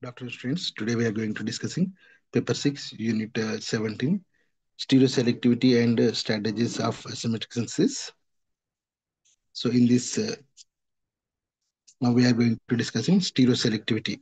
Good afternoon, students. Today we are going to discussing paper 6, unit 17, stereoselectivity and strategies of asymmetric synthesis. So in this, now we are going to discussing stereoselectivity.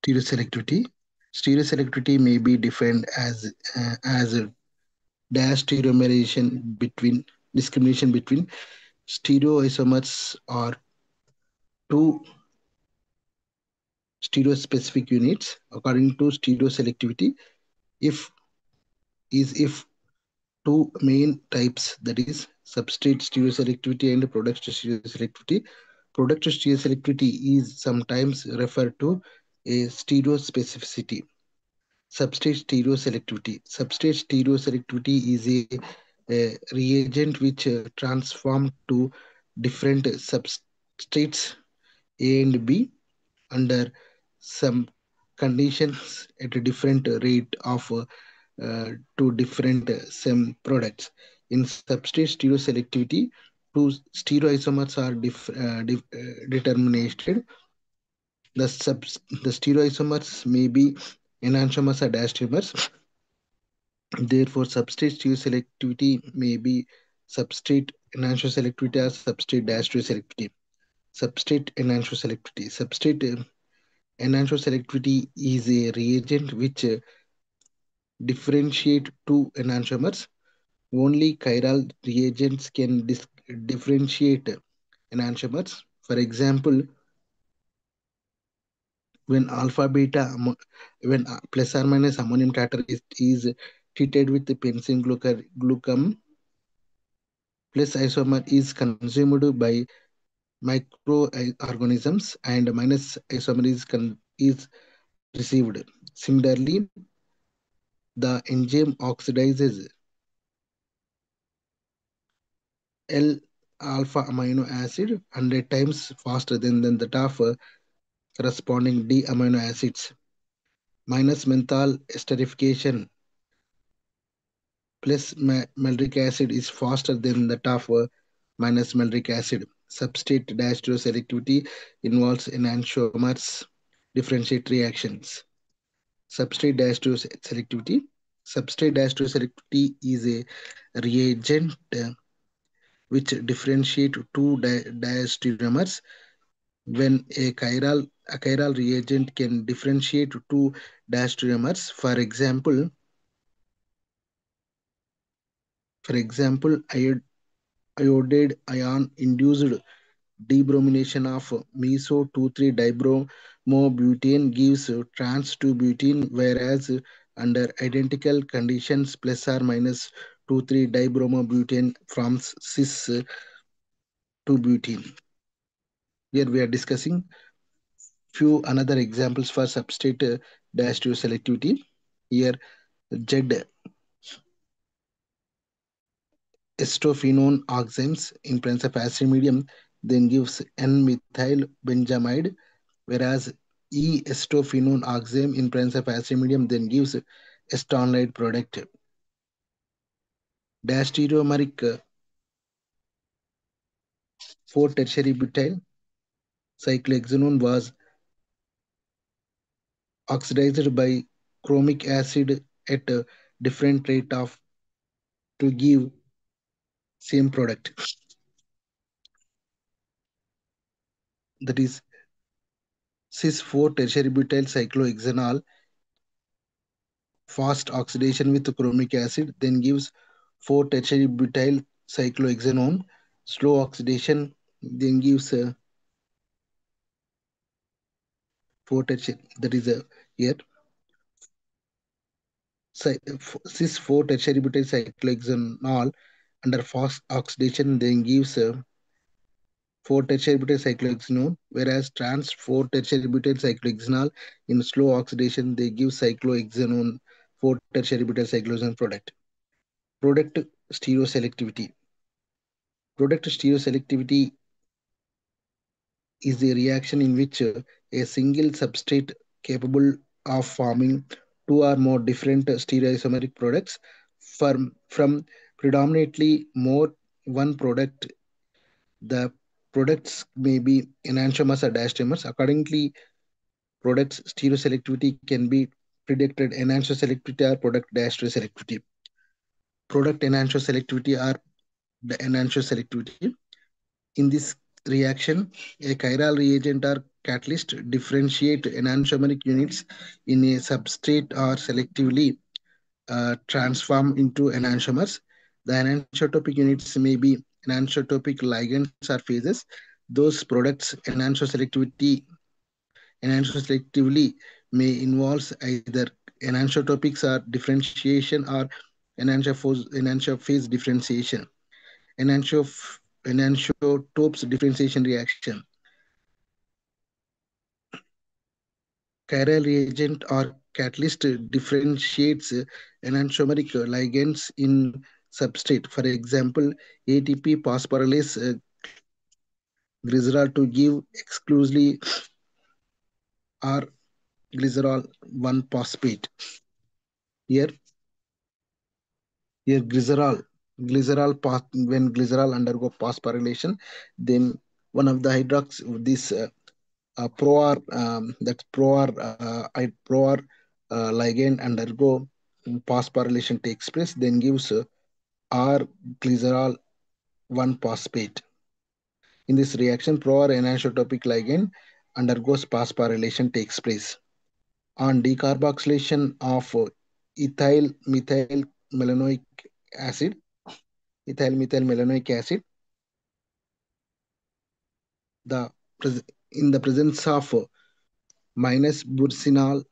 Stereoselectivity. Stereoselectivity may be defined as a dash stereomerization between discrimination between stereoisomers or two stereospecific units. According to stereoselectivity, if if two main types, that is substrate stereoselectivity and product stereoselectivity. Product stereoselectivity is sometimes referred to a stereospecificity. Substrate stereoselectivity. Substrate stereoselectivity is a reagent which transform to different substrates A and B under some conditions at a different rate of to different same products. In substrate stereoselectivity, two stereoisomers are determined. The stereoisomers may be enantiomers or diastereomers. Therefore, substrate stereoselectivity may be substrate enantioselectivity or substrate diastereoselectivity. Substrate enantioselectivity. Substrate enantioselectivity is a reagent which differentiate two enantiomers. Only chiral reagents can differentiate enantiomers. For example, when alpha beta when plus or minus ammonium tartar is treated with the benzene glucam, plus isomer is consumed by microorganisms and minus isomer is received. Similarly, the enzyme oxidizes L alpha amino acid 100 times faster than that of corresponding D amino acids. Minus menthol esterification plus maldric acid is faster than that of minus maldric acid. Substrate selectivity involves enantiomers differentiate reactions. Substrate selectivity. Substrate selectivity is a reagent which differentiate two diastereomers. When a chiral reagent can differentiate two diastereomers, for example, iodide ion induced debromination of meso 2,3-dibromobutane gives trans 2-butene, whereas under identical conditions plus or minus 2,3-dibromobutane forms cis 2-butene. Here we are discussing few another examples for substrate dash to selectivity. Here Z estophenone oximes in presence of acid medium then gives N-methyl benzamide, whereas E-estophenone oxime in presence of acid medium then gives estanolide product. Diastereomeric 4-tertiary butyl cyclohexanone was oxidized by chromic acid at a different rate of to give same product. That is cis 4-tertiary butyl cyclohexanol fast oxidation with chromic acid then gives 4-tertiary butyl cyclohexanone. Slow oxidation then gives four tertiary, that is a here cis 4 tertiary butyl cyclohexanol under fast oxidation then gives 4 tertiary butyl cyclohexanone, whereas trans 4 tertiary butyl cyclohexanol in slow oxidation they give cyclohexanone 4 tertiary butyl cyclohexanone product. Product stereoselectivity. Product stereoselectivity is a reaction in which a single substrate capable of forming two or more different stereoisomeric products from predominantly more one product. The products may be enantiomers or diastereomers. Accordingly, products stereoselectivity can be predicted enantioselectivity or product diastereoselectivity. Product enantioselectivity or the enantioselectivity. In this reaction, a chiral reagent or catalyst differentiate enantiomeric units in a substrate or selectively transform into enantiomers. The enantiotopic units may be enantiotopic ligands or phases. Those products enantioselectively may involve either enantiotopics or differentiation or enantiophase differentiation. Enantiotopes differentiation reaction. Chiral reagent or catalyst differentiates enantiomeric ligands in substrate. For example, ATP phosphorylase glycerol to give exclusively or glycerol 1 phosphate. Here, glycerol when glycerol undergo phosphorylation, then one of the hydrox this pro R that's pro R ligand undergo phosphorylation takes place, then gives R glycerol 1 phosphate. In this reaction, pro R anisotropic ligand undergoes phosphorylation takes place. On decarboxylation of ethyl methyl melanoic acid, ethyl methyl melanoic acid, the in the presence of minus bursinol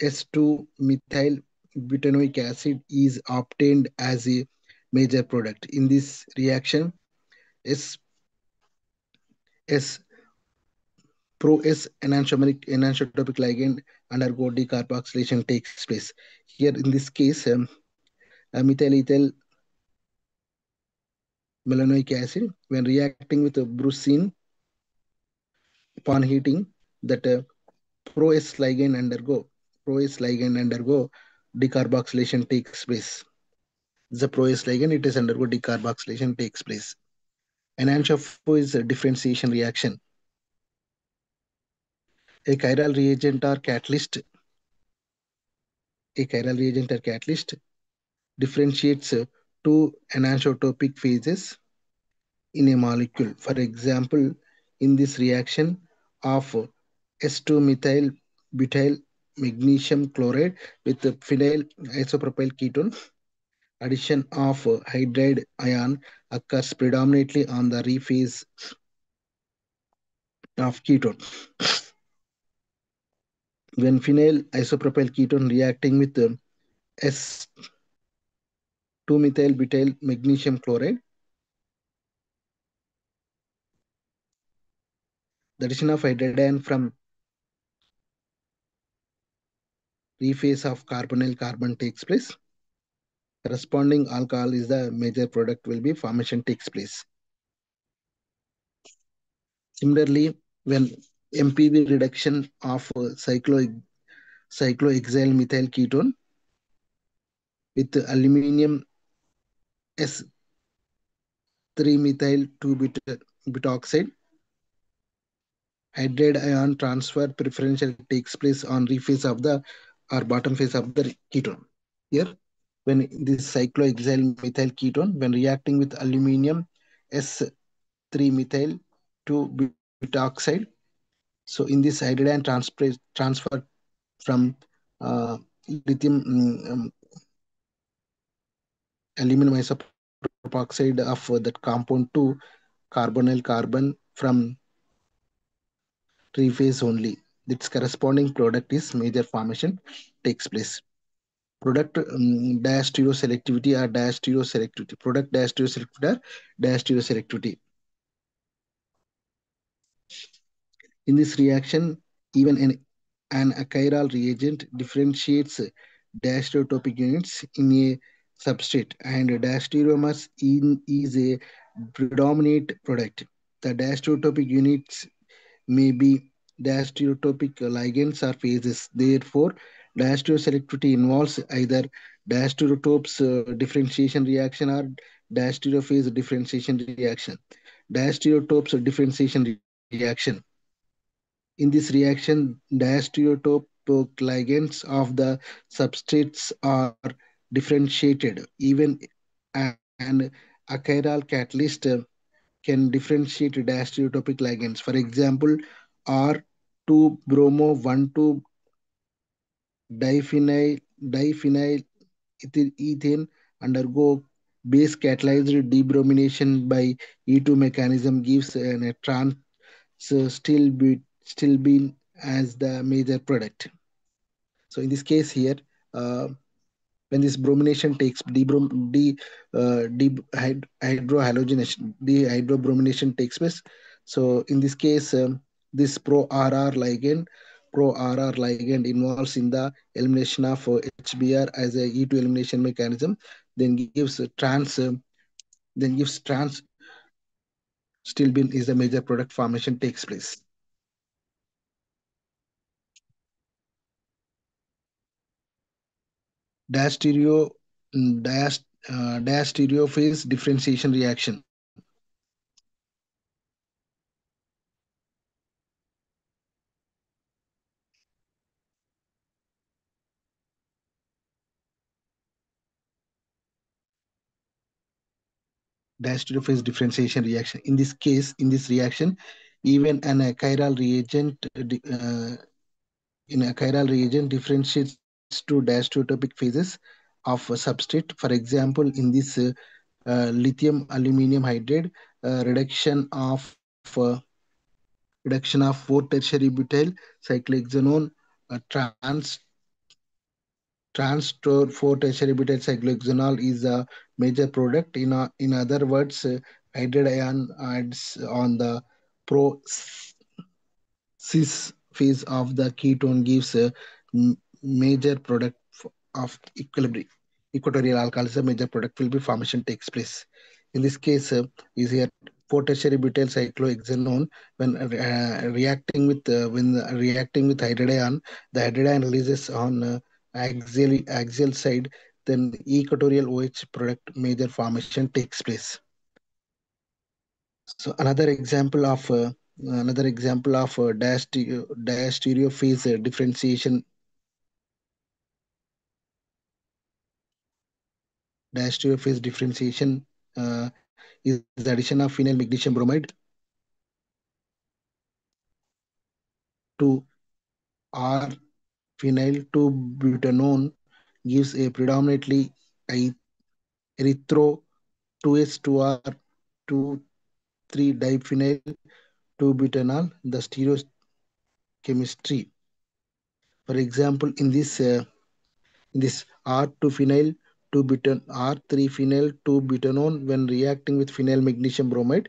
S2 methyl butanoic acid is obtained as a major product. In this reaction, S S pro S enantiotopic ligand undergo decarboxylation takes place. Here in this case, methyl ethyl melanoic acid when reacting with brucine upon heating, that pro S ligand undergo decarboxylation takes place. The pro S ligand, it is undergo decarboxylation takes place. Enantiophore is a differentiation reaction. A chiral reagent or catalyst, a chiral reagent or catalyst differentiates two anisotropic phases in a molecule. For example, in this reaction of S2 methyl butyl magnesium chloride with the phenyl isopropyl ketone, addition of hydride ion occurs predominantly on the rephase of ketone. When phenyl isopropyl ketone reacting with S2-methyl butyl magnesium chloride, the addition of hydrogen from rephase of carbonyl carbon takes place. Corresponding alcohol is the major product will be formation takes place. Similarly, when MPV reduction of cyclohexyl methyl ketone with aluminum S3-methyl 2-butoxide, hydride ion transfer preferential takes place on rephase of the or bottom phase of the ketone. Here, when this cyclohexyl methyl ketone, when reacting with aluminum S3-methyl 2-butoxide, so in this hydrogen transfer from lithium aluminum isopropoxide of that compound to carbonyl carbon from three phase only. Its corresponding product is major formation takes place. Product dash stereo selectivity or dash stereo selectivity. Product dash stereo selectivity or dash stereo selectivity. In this reaction, even an achiral reagent differentiates dash stereotopic units in a substrate, and dash stereomers in is a predominant product. The dash stereotopic units may be dash-stereotopic ligands or phases. Therefore, dash-stereoselectivity involves either dash-stereotopes differentiation reaction or dash-stereophase differentiation reaction. Dash-stereotopes differentiation reaction. In this reaction, diastereotope ligands of the substrates are differentiated. Even an achiral catalyst can differentiate diastereotopic ligands. For example, R2 bromo 1,2 diphenyl diphenyl ethane undergo base catalyzed debromination by E2 mechanism gives a trans still been as the major product. So in this case here, uh, when this bromination takes hydrohalogenation dehydrobromination takes place. So in this case, this pro rr ligand involves in the elimination of hbr as a e2 elimination mechanism, then gives trans stilbin is the major product formation takes place. Dash stereo dash stereo phase differentiation reaction. Dash stereo phase differentiation reaction. In this case, in this reaction, even an chiral reagent in a chiral reagent differentiates to dash stereotopic phases of a substrate. For example, in this lithium aluminum hydride, reduction of 4 tertiary butyl cyclohexanone trans trans 4 tertiary butyl cyclohexanol is a major product. In other words, hydride ion adds on the pro cis phase of the ketone gives a major product of equilibrium. Equatorial alcoholism major product will be formation takes place. In this case, is here 4 tertiary butyl cyclohexanone when reacting with hydride ion, the hydride ion releases on axial side, then equatorial OH product major formation takes place. So another example of dash stereo phase differentiation dash stereo phase differentiation is the addition of phenyl magnesium bromide to R phenyl to butanone gives a predominantly erythro 2s2r 2 3 diphenyl 2 butanol the stereochemistry. For example, in this R2 phenyl 2 butan R3 phenyl 2 butanone when reacting with phenyl magnesium bromide.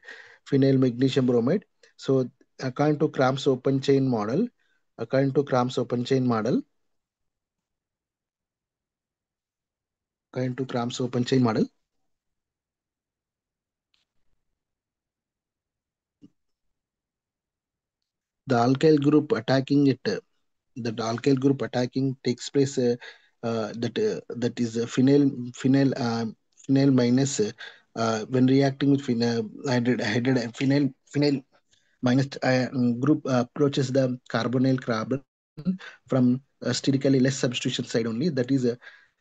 So according to Cramp's open chain model, according to Cramp's open chain model, according to Cramp's open chain model, the alkyl group attacking it, the alkyl group attacking takes place that is phenyl minus when reacting with phenyl minus group approaches the carbonyl carbon from sterically less substitution side only. That is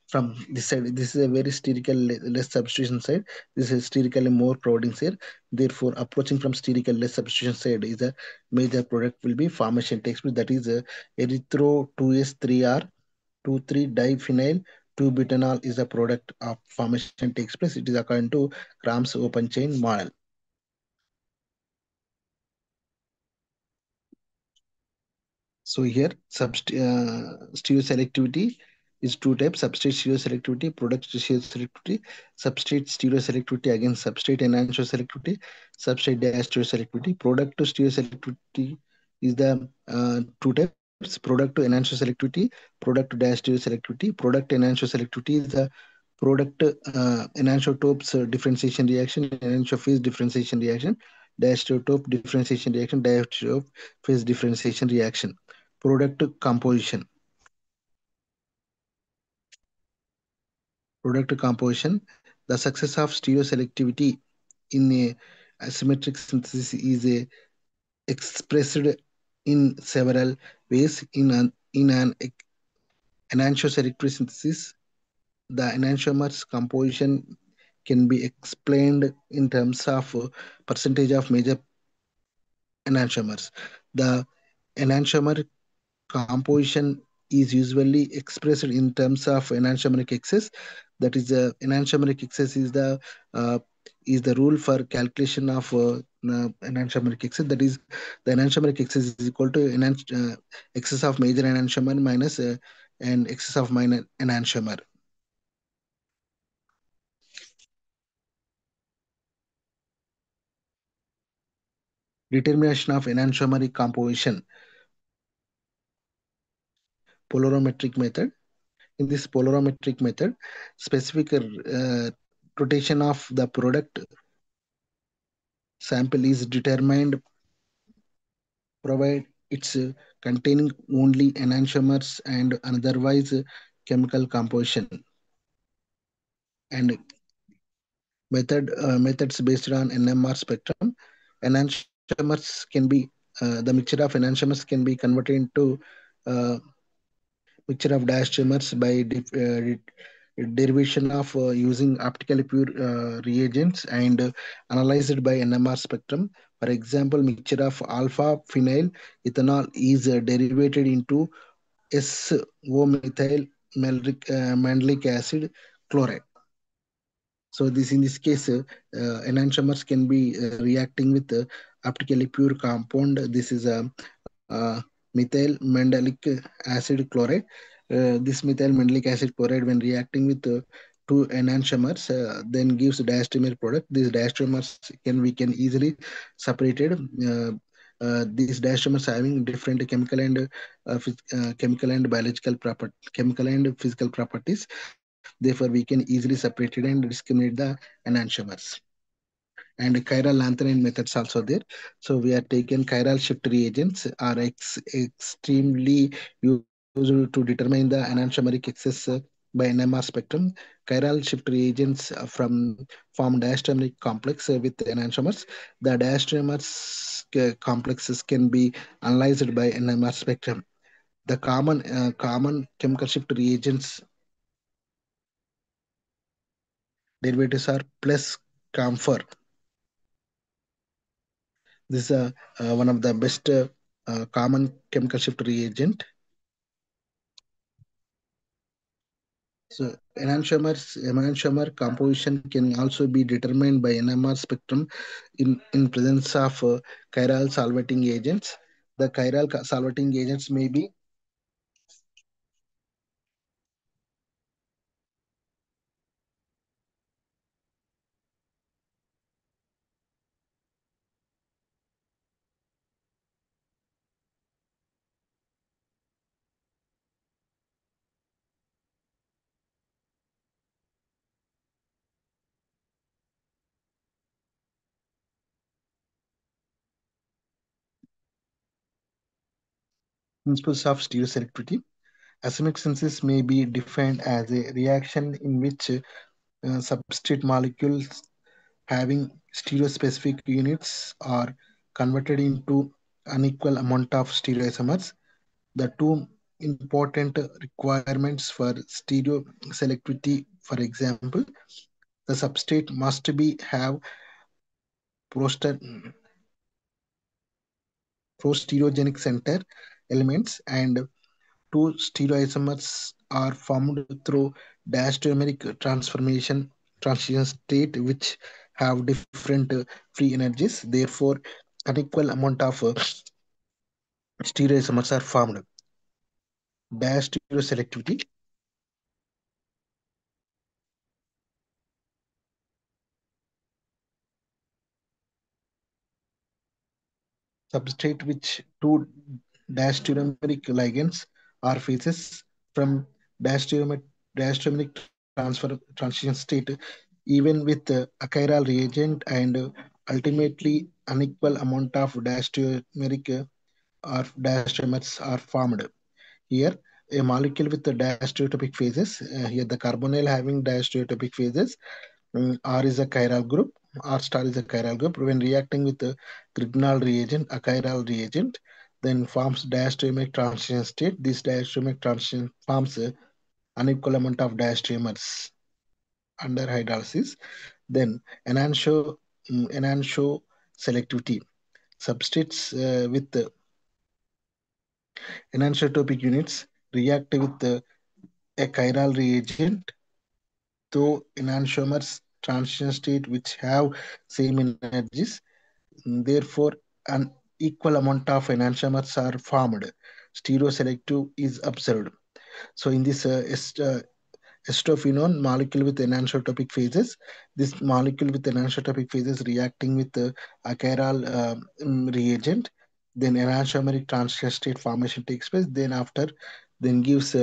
from this side. This is a very sterical less substitution side. This is sterically more providing here. Therefore, approaching from sterical less substitution side is a major product will be formation takes place. That is erythro 2s3r 2,3 diphenyl 2 butanol is a product of formation takes place. It is according to Cramp's open chain model. So here stereoselectivity is two types: substrate stereoselectivity, product stereoselectivity. Substrate stereoselectivity, again substrate enantioselectivity, substrate dash stereoselectivity. Product to stereoselectivity is the two types: product to enantioselectivity, product to dash stereoselectivity. Product enantioselectivity is the product enantiotopes differentiation reaction, enantiophase differentiation reaction, diastereotope differentiation reaction, diastereophase differentiation reaction. Product composition. Product composition. The success of stereoselectivity in a asymmetric synthesis is expressed in several ways. In an enantioselective synthesis, the enantiomers composition can be explained in terms of percentage of major enantiomers. The enantiomer composition is usually expressed in terms of enantiomeric excess. That is, the enantiomeric excess is the rule for calculation of enantiomeric excess. That is, the enantiomeric excess is equal to excess of major enantiomer minus and excess of minor enantiomer. Determination of enantiomeric composition. Polarimetric method. In this polarimetric method, specific rotation of the product sample is determined provide it's containing only enantiomers and otherwise chemical composition. And methods based on NMR spectrum. Enantiomers can be the mixture of enantiomers can be converted into uh, mixture of diastomers by derivation of using optically pure reagents and analyzed by NMR spectrum. For example, mixture of alpha phenyl ethanol is derivated into S-O-methyl mandelic acid chloride. So this in this case, enantiomers can be reacting with optically pure compound. This is a methyl mandelic acid chloride. This methyl mandelic acid chloride, when reacting with two enantiomers, then gives diastereomer product. These diastereomers can easily separated. These diastereomers having different chemical and biological property, chemical and physical properties. Therefore, we can easily separate it and discriminate the enantiomers. And chiral lanthanide methods also there. So we are taking chiral shift reagents are extremely used to determine the enantiomeric excess by NMR spectrum. Chiral shift reagents form diastereomeric complex with enantiomers. The diastereomers complexes can be analyzed by NMR spectrum. The common chemical shift reagents derivatives are plus camphor. This is one of the best common chemical shift reagent. So enantiomer composition can also be determined by NMR spectrum in presence of chiral solvating agents. The chiral solvating agents may be principles of stereoselectivity. Asymmetric synthesis may be defined as a reaction in which substrate molecules having stereospecific units are converted into unequal amount of stereoisomers. The two important requirements for stereo selectivity, for example, the substrate must be have proster, prostereogenic center elements, and two stereoisomers are formed through diastereomeric transformation transition state which have different free energies. Therefore, unequal amount of stereoisomers are formed. Dash stereoselectivity, substrate which two dash stereomeric ligands are phases from dash stereomeric transition state, even with achiral reagent, and ultimately unequal amount of dash stereomeric or dash stereomers are formed. Here, a molecule with the dash stereotopic phases. Here, the carbonyl having dash stereotopic phases. R is a chiral group. R star is a chiral group. When reacting with the grignard reagent, a chiral reagent, then forms diastereomer transition state. This diastereomer transition forms unequal amount of diastereomers under hydrolysis. Then enantio selectivity. Substrates with enantiotopic units react with a chiral reagent, though enantiomers transition state which have same energies. Therefore, an equal amount of enantiomers are formed. Stereoselective is observed. So, in this estophenone molecule with enantiotopic phases, this molecule with enantiotopic phases reacting with achiral reagent, then enantiomeric transition state formation takes place. Then after, then gives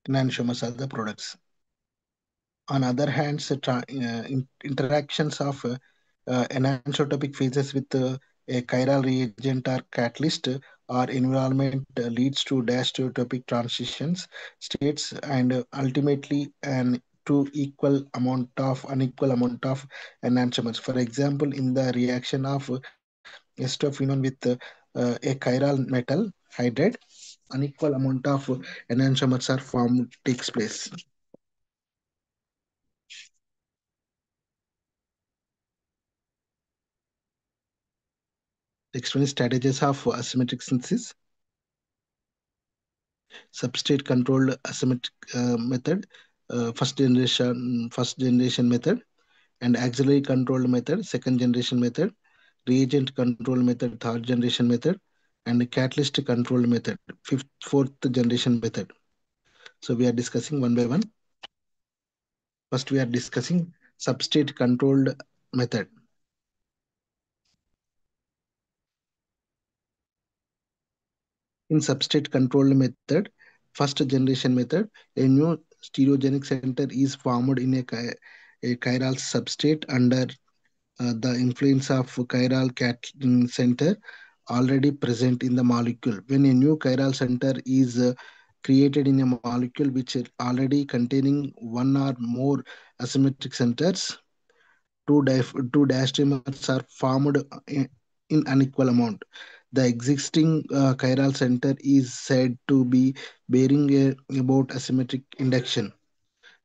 enantiomers are the products. On other hand, interactions of anisotropic phases with a chiral reagent or catalyst or environment leads to diastereotopic transitions states, and ultimately an to equal amount of unequal amount of enantiomers. For example, in the reaction of estophenone with a chiral metal hydride, unequal amount of enantiomers are formed takes place. Explain strategies of asymmetric synthesis, substrate controlled asymmetric method, first generation method, and auxiliary controlled method, second generation method, reagent control method, third generation method, and catalyst controlled method, fourth generation method. So we are discussing one by one. First, we are discussing substrate controlled method. In substrate controlled method, first generation method, a new stereogenic center is formed in a chiral substrate under the influence of chiral center already present in the molecule. When a new chiral center is created in a molecule which is already containing one or more asymmetric centers, two diastereomers are formed in unequal amount. The existing chiral center is said to be bearing about asymmetric induction.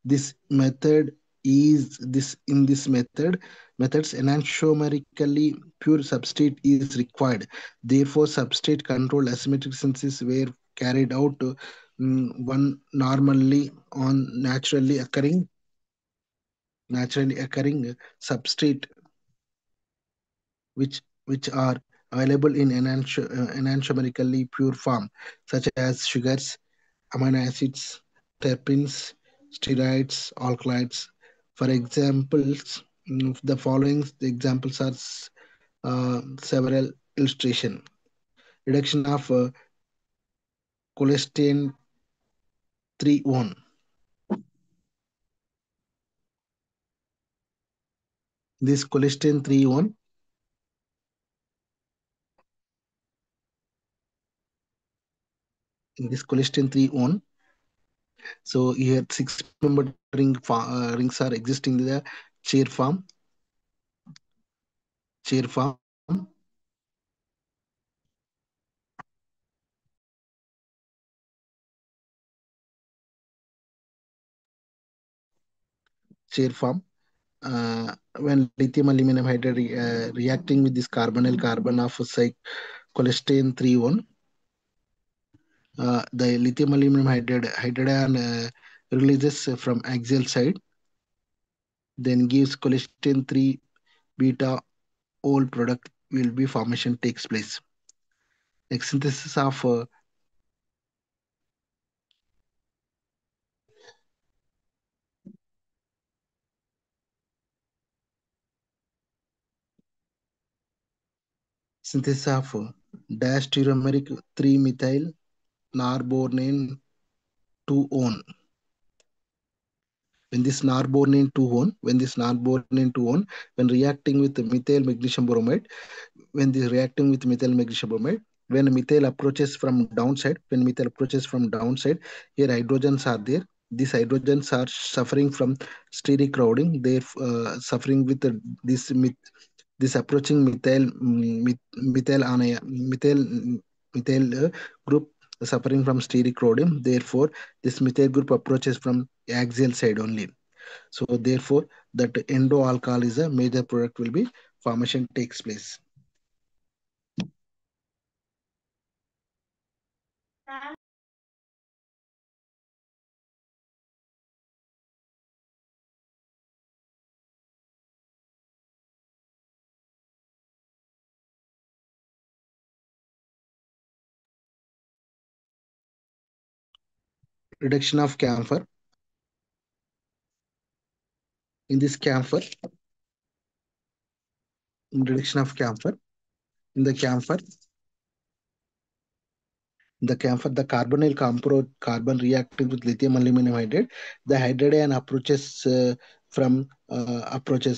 This method is this in this methods enantiomerically pure substrate is required. Therefore, substrate controlled asymmetric synthesis were carried out one normally on naturally occurring substrate which are available in enantiomerically pure form, such as sugars, amino acids, terpenes, steroids, alkaloids. For examples, the following examples are several illustration. Reduction of cholesterol 3-1. This cholesterol 3-1, in this cholesterol 3-1. So here 6-member rings are existing in the chair form, chair form, chair form. when lithium aluminum hydride reacting with this carbonyl carbon of cholesterol 3 the lithium aluminum hydrides releases from axial side, then gives cholesterol 3 beta all product will be formation takes place. Next synthesis of diastereomeric 3 methyl narbornane 2 one. When this narbornane 2 one, when reacting with methyl magnesium bromide, when this reacting with methyl magnesium bromide, when methyl approaches from downside, here hydrogens are there. These hydrogens are suffering from steric crowding. They're suffering with this this approaching methyl group suffering from steric crowding. Therefore, this methyl group approaches from axial side only. So therefore, that endo alcohol is a major product will be formation takes place. Reduction of camphor. In this camphor, reduction of camphor. In the camphor, the carbonyl carbon reacting with lithium aluminum hydride, the hydride ion approaches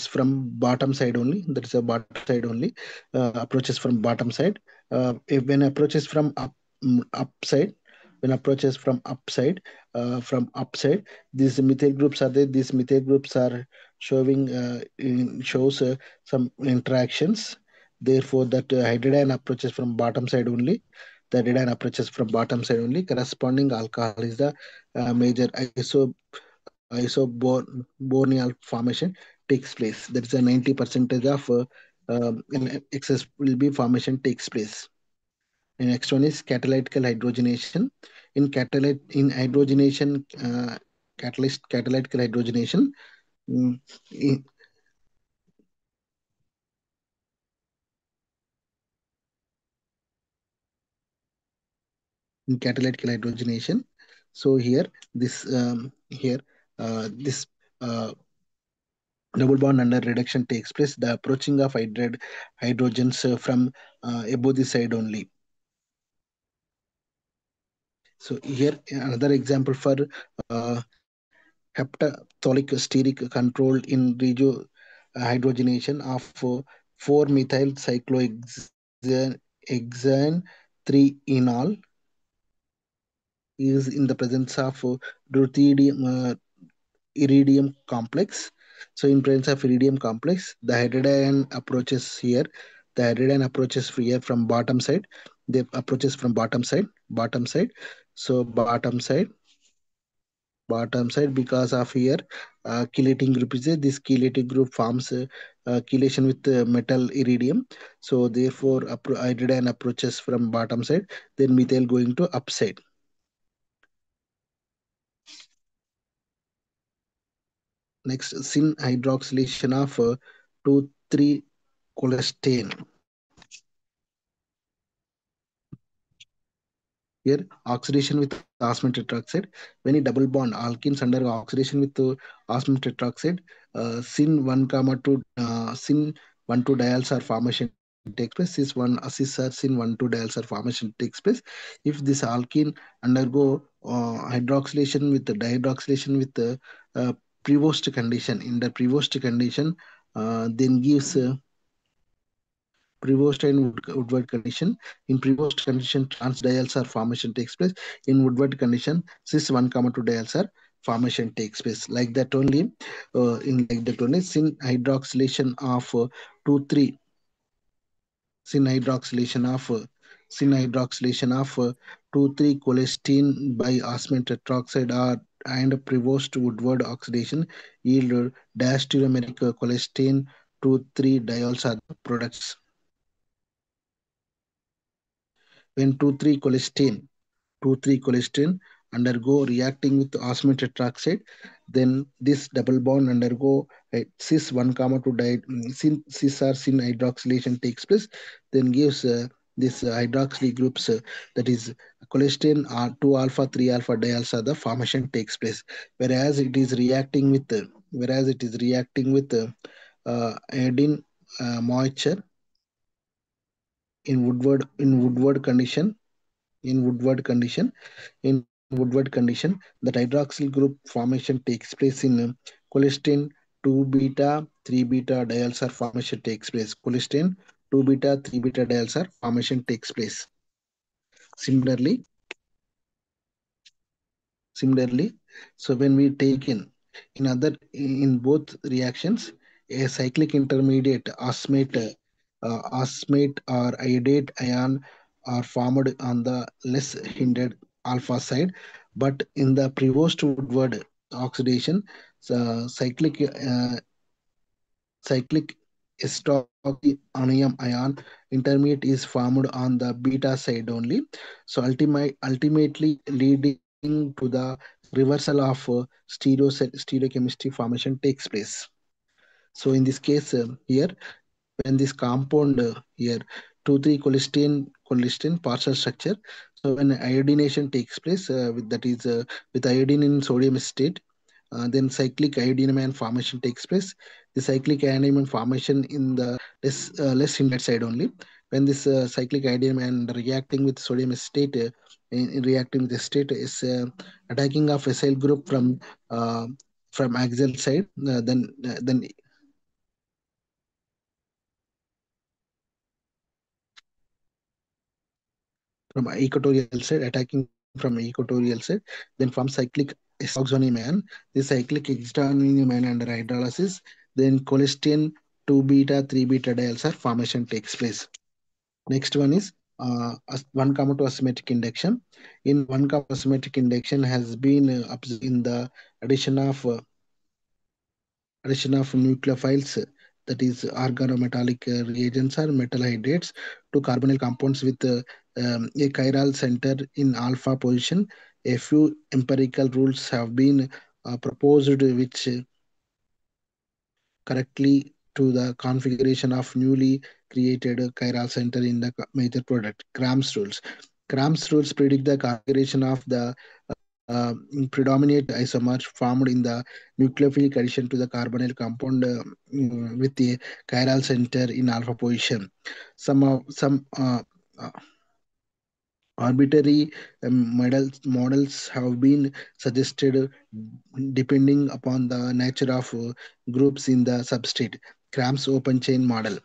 from bottom side only. That is a bottom side only. Approaches from bottom side. If when approaches from upside, from upside, these methyl groups are there. These methyl groups are showing shows some interactions. Therefore, that hydride ion approaches from bottom side only. The hydride ion approaches from bottom side only. Corresponding alcohol is the major isoborneal formation takes place. That is a 90 percentage of excess will be formation takes place. And next one is catalytical hydrogenation. In hydrogenation, catalytical hydrogenation. mm, in, in catalytical hydrogenation. So here this double bond under reduction takes place. The approaching of hydrogens from above the side only. So here another example for uh, heptatonic steric control in regio hydrogenation of 4-methyl cyclohexane 3-enol is in the presence of deuterium iridium complex. So in presence of iridium complex, the hydrogen approaches here. The hydrogen approaches here from bottom side. They approaches from bottom side. So bottom side because of here chelating group is there. This chelating group forms chelation with metal iridium. So therefore, hydrogen approaches from bottom side. Then methyl going to upside. Next, syn hydroxylation of 2,3 cholesterol. Here, oxidation with osmium tetroxide. When you double bond alkenes under oxidation with osmium tetroxide, syn 1 comma 2 syn 1 2 diols are formation takes place. Cis or syn 1 2 diols are formation takes place. If this alkene undergo hydroxylation with the dihydroxylation with the Prevost condition, in the Prevost condition, then gives Prevost and Woodward condition. In Prevost condition, trans diols are formation takes place. In Woodward condition, cis 1 comma 2 diols are formation takes place. Like that only, syn hydroxylation of 2 3 syn hydroxylation of 2 3 cholesterol by osmium tetroxide or Prevost Woodward oxidation yield diastereomeric cholesterol 2,3 diols are the products. When 2,3 cholesterol undergo reacting with osmium tetroxide, then this double bond undergo cis 1 comma 2 cis or syn hydroxylation takes place, then gives this hydroxyl groups, that is cholesterol are 2 alpha 3 alpha dialsa, the formation takes place, whereas it is reacting with iodine moisture in Woodward condition. The hydroxyl group formation takes place in cholesterol 2 beta 3 beta dialsar formation takes place. Cholesterol 2 beta 3 beta dialsar formation takes place. Similarly, Similarly, so when we take in both reactions, a cyclic intermediate osmate or iodate ion are formed on the less hindered alpha side, but in the Prevost Woodward oxidation, cyclic anium ion intermediate is formed on the beta side only. So ultimately leading to the reversal of stereochemistry formation takes place. So in this case, here when this compound here 2,3 cholesterol partial structure. So when iodination takes place, with iodine in sodium state, then cyclic iodine formation takes place. The cyclic iodine formation in the less hindered side only. When this cyclic iodine reacting with sodium state, in reacting with the state is attacking of acyl group uh, from axial side, then from equatorial side, attacking from equatorial side, then from cyclic hexoxonium. The cyclic hexoxonium under hydrolysis, then cholesterol 2 beta 3 beta dialsar formation takes place. Next one is 1 comma 2 asymmetric induction. In 1 comma asymmetric induction has been observed in the addition of nucleophiles, that is organometallic reagents or metal hydrates to carbonyl compounds with a chiral center in alpha position. A few empirical rules have been proposed which correctly to the configuration of newly created chiral center in the major product. Cram's rules predict the configuration of the predominant isomers formed in the nucleophilic addition to the carbonyl compound with the chiral center in alpha position. Some arbitrary models have been suggested depending upon the nature of groups in the substrate. Cram's open chain model.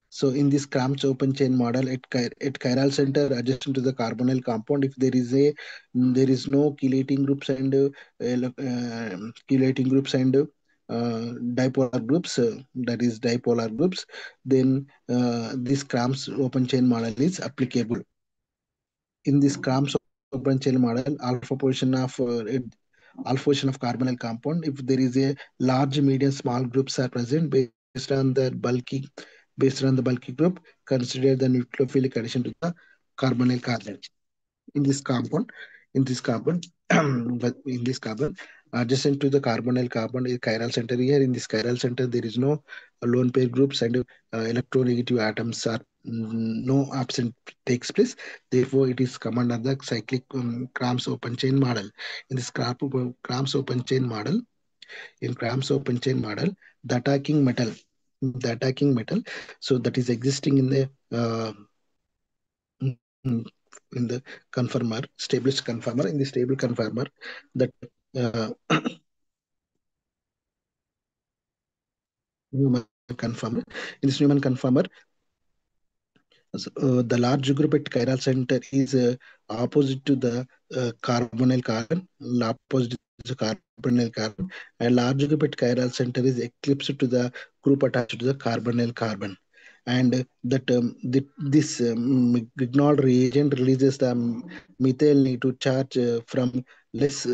So in this Cram's open chain model, at chiral center adjacent to the carbonyl compound, if there is no chelating groups and dipolar groups, that is dipolar groups, then this Cram's open chain model is applicable. In this Cram's open chain model, alpha position of carbonyl compound, if there is a large, medium, small groups are present based on the bulky group, consider the nucleophilic addition to the carbonyl carbon. In this compound, in this carbon, but in this carbon, adjacent to the carbonyl carbon is chiral center. Here in this chiral center, there is no lone pair groups and electronegative atoms are no absent takes place. Therefore, it is come under the cyclic Cram's open chain model. In this Cram's open chain model, the attacking metal, so that is existing mm, in the conformer, established conformer. In the stable conformer, that uh, Newman conformer. In this Newman conformer, the large group at chiral center is opposite to the carbonyl carbon, opposite to the carbonyl carbon, and large group at chiral center is eclipsed to the group attached to the carbonyl carbon. And this Grignard reagent releases the methyl negative charge from less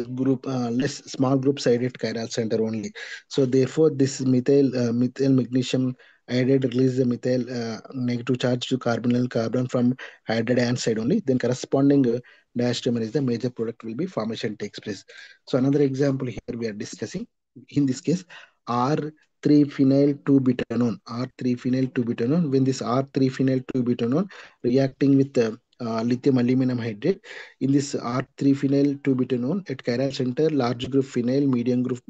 small group side at chiral center only. So therefore this methyl magnesium iodide release the methyl negative charge to carbonyl carbon from hydride ion side only, then corresponding diastereomer is the major product will be formation takes place. So another example here we are discussing, in this case R3 phenyl 2 butanone, R3 phenyl 2 butanone. When this R3 phenyl 2 butanone reacting with lithium aluminum hydride, in this R3 phenyl 2 butanone at chiral center, large group phenyl, medium group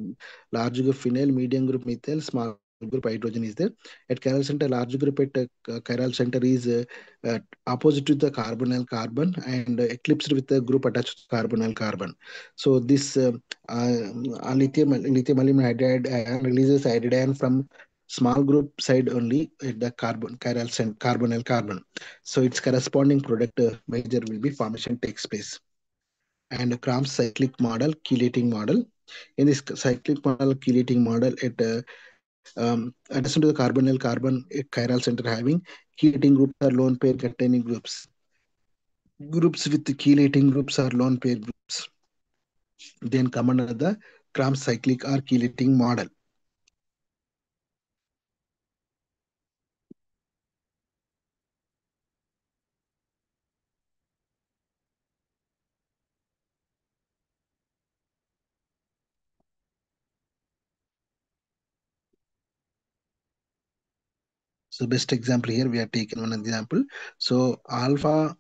methyl, small group hydrogen is there. At chiral center, large group at chiral center is opposite to the carbonyl carbon and eclipsed with the group attached to carbonyl carbon. So this lithium aluminum hydride ion releases hydride ion from small group side only at the carbonyl carbon. So its corresponding product major will be formation takes place. And Cramp's cyclic model, chelating model. In this cyclic model, chelating model, addition to the carbonyl carbon chiral center having chelating groups or lone pair containing groups. Groups with chelating groups or lone pair groups. Then come under the Cramp's cyclic or chelating model. So best example here we are taken one example. So alpha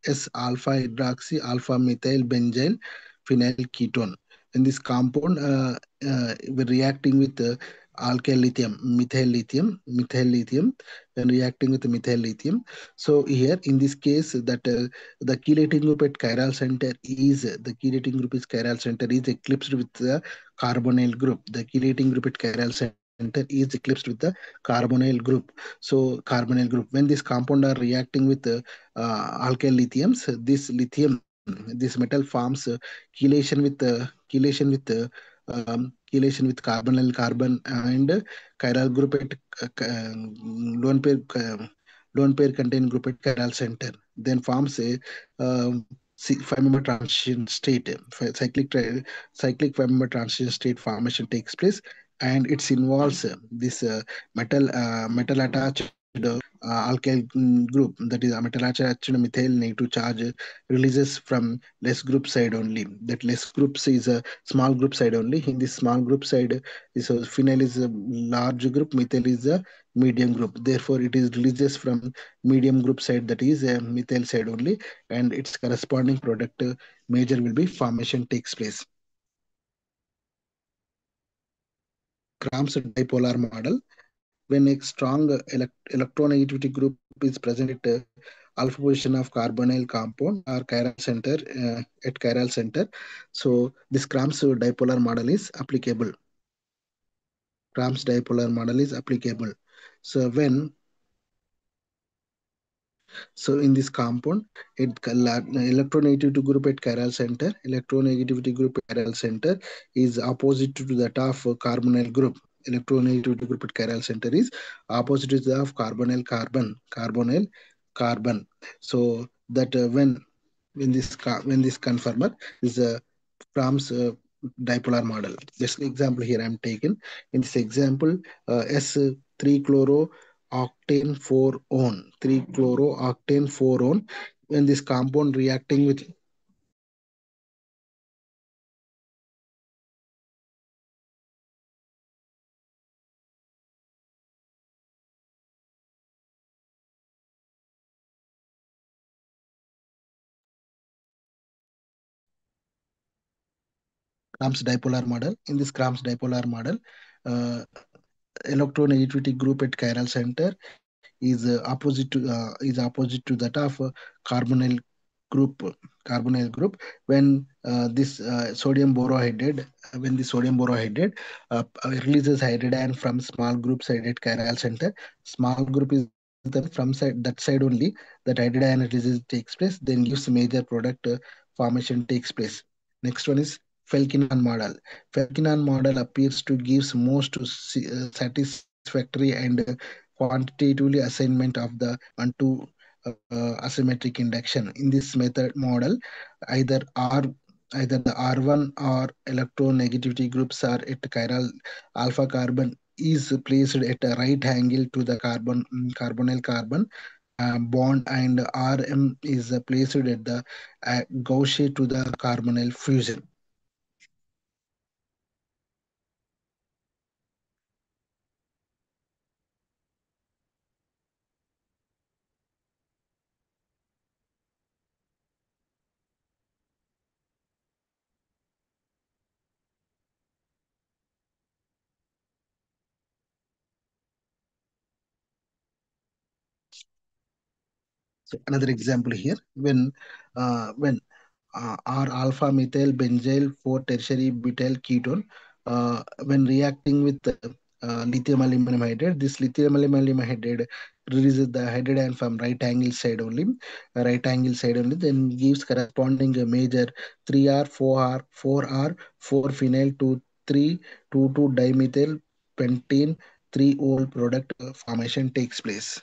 S alpha hydroxy alpha methyl benzyl phenyl ketone. In this compound, we're reacting with alkyl lithium, methyl lithium, and reacting with methyl lithium. So here in this case, that the chelating group at chiral center is the chelating group is chiral center is eclipsed with the carbonyl group. The chelating group at chiral center is eclipsed with the carbonyl group. So carbonyl group, when this compound are reacting with alkyl lithiums, this metal forms chelation with chelation with carbonyl carbon and chiral group at lone pair lone pair contain group at chiral center, then forms a 5-member transition state. Cyclic 5-member transition state formation takes place, and it involves this metal attached alkyl group, that is a metal attached methyl negative charge releases from less group side only. That less groups is a small group side only. In this small group side, this phenyl is a large group, methyl is a medium group. Therefore, it is releases from medium group side, that is a methyl side only, and its corresponding product major will be formation takes place. Cram's dipolar model. When a strong electronegativity group is present at alpha position of carbonyl compound or chiral center at chiral center, so this Cram's dipolar model is applicable. Cram's dipolar model is applicable. So when So in this compound, electronegativity group at chiral center is opposite to that of carbonyl group. Electronegativity group at chiral center is opposite to that of carbonyl carbon. So that when this conformer is Fromm's dipolar model. This example here I'm taken. In this example, S3 chloro octane 4-one, 3 chloro octane 4-one. When this compound reacting with Cram's dipolar model, uh, electronegativity group at chiral center is opposite to that of carbonyl group carbonyl group. When this sodium borohydride when the sodium borohydride releases hydrogen from small group side at chiral center, small group is then from that side only, that hydrogen releases takes place, then gives major product formation takes place. Next one is Felkinan model. Felkinan model appears to gives most satisfactory and quantitatively assignment of the one to asymmetric induction. In this method model, either R either the R1 or electronegativity groups are at chiral alpha carbon is placed at a right angle to the carbonyl carbon bond, and Rm is placed at the gauche to the carbonyl fusion. So another example here, when R alpha methyl benzyl 4 tertiary butyl ketone, when reacting with lithium aluminum hydride, this lithium aluminum hydride releases the hydrogen from right angle side only, then gives corresponding major 3R, 4R, 4R, 4 phenyl to 3 2 dimethyl pentene 3 ol product formation takes place.